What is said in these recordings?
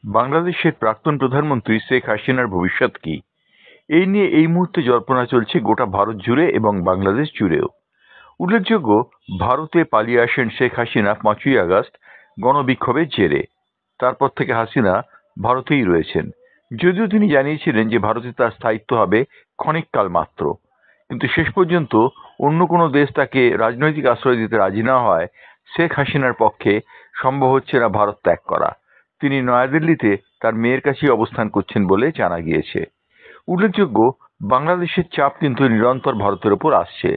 বাংলাদেশের প্রাক্তন প্রধানমন্ত্রী শেখ হাসিনার ভবিষ্যৎ কি, এই নিয়ে এই মুহূর্তে জল্পনা চলছে গোটা ভারত জুড়ে এবং বাংলাদেশ জুড়েও। উল্লেখযোগ্য, ভারতে পালিয়ে আসেন শেখ হাসিনা 5ই আগস্ট গণবিক্ষোভের জেরে। তারপর থেকে হাসিনা ভারতেই রয়েছেন, যদিও তিনি জানিয়েছিলেন যে ভারতে তার স্থায়িত্ব হবে ক্ষণিককাল মাত্র। কিন্তু শেষ পর্যন্ত অন্য কোনো দেশ তাকে রাজনৈতিক আশ্রয় দিতে রাজি না হয় শেখ হাসিনার পক্ষে সম্ভব হচ্ছে না ভারত ত্যাগ করা। তিনি নয়াদিল্লিতে তার মেয়ের কাছেই অবস্থান করছেন বলে জানা গিয়েছে। উল্লেখযোগ্য, বাংলাদেশের চাপ কিন্তু নিরন্তর ভারতের ওপর আসছে।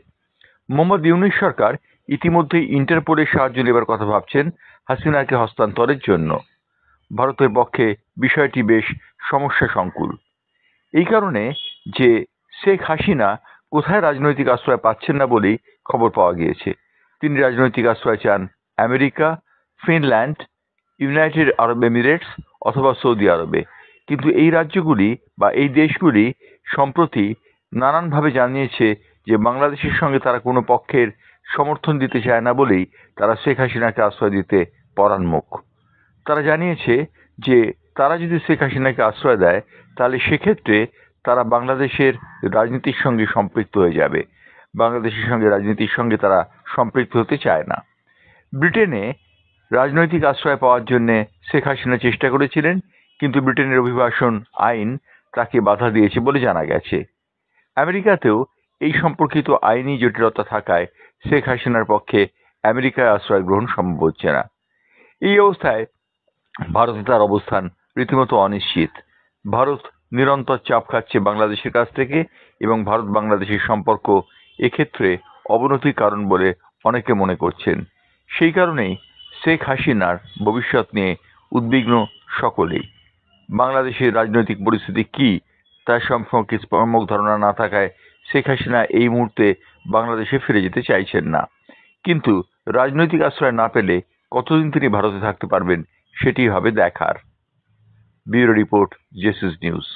মোহাম্মদ ইউনূস সরকার ইতিমধ্যেই ইন্টারপোলের সাহায্য নেবার কথা ভাবছেন হাসিনাকে হস্তান্তরের জন্য। ভারতের পক্ষে বিষয়টি বেশ সমস্যা সংকুল, এই কারণে যে শেখ হাসিনা কোথায় রাজনৈতিক আশ্রয় পাচ্ছেন না বলেই খবর পাওয়া গিয়েছে। তিনি রাজনৈতিক আশ্রয় চান আমেরিকা, ফিনল্যান্ড, ইউনাইটেড আরব এমিরেটস অথবা সৌদি আরবে। কিন্তু এই রাজ্যগুলি বা এই দেশগুলি সম্প্রতি নানানভাবে জানিয়েছে যে বাংলাদেশের সঙ্গে তারা কোনো পক্ষের সমর্থন দিতে চায় না বলেই তারা শেখ হাসিনাকে আশ্রয় দিতে পরান্মুখ। তারা জানিয়েছে যে তারা যদি শেখ হাসিনাকে আশ্রয় দেয় তাহলে সেক্ষেত্রে তারা বাংলাদেশের রাজনীতির সঙ্গে সম্পৃক্ত হয়ে যাবে। বাংলাদেশের সঙ্গে রাজনীতির সঙ্গে তারা সম্পৃক্ত হতে চায় না। ব্রিটেনে রাজনৈতিক আশ্রয় পাওয়ার জন্য শেখ হাসিনা চেষ্টা করেছিলেন, কিন্তু ব্রিটেনের অভিবাসন আইন তাকে বাধা দিয়েছে বলে জানা গেছে। আমেরিকাতেও এই সম্পর্কিত আইনি জটিলতা থাকায় শেখ হাসিনার পক্ষে আমেরিকায় আশ্রয় গ্রহণ সম্ভব হচ্ছে না। এই অবস্থায় ভারতে তার অবস্থান রীতিমতো অনিশ্চিত। ভারত নিরন্তর চাপ খাচ্ছে বাংলাদেশের কাছ থেকে এবং ভারত বাংলাদেশের সম্পর্ক এক্ষেত্রে অবনতির কারণ বলে অনেকে মনে করছেন। সেই কারণেই শেখ হাসিনার ভবিষ্যৎ নিয়ে উদ্বিগ্ন সকলেই। বাংলাদেশের রাজনৈতিক পরিস্থিতি কি তার সম্পর্কে সম্যক ধারণা না থাকায় শেখ হাসিনা এই মুহূর্তে বাংলাদেশে ফিরে যেতে চাইছেন না। কিন্তু রাজনৈতিক আশ্রয় না পেলে কতদিন তিনি ভারতে থাকতে পারবেন সেটি হবে দেখার। ব্যুরো রিপোর্ট, জেসিস নিউজ।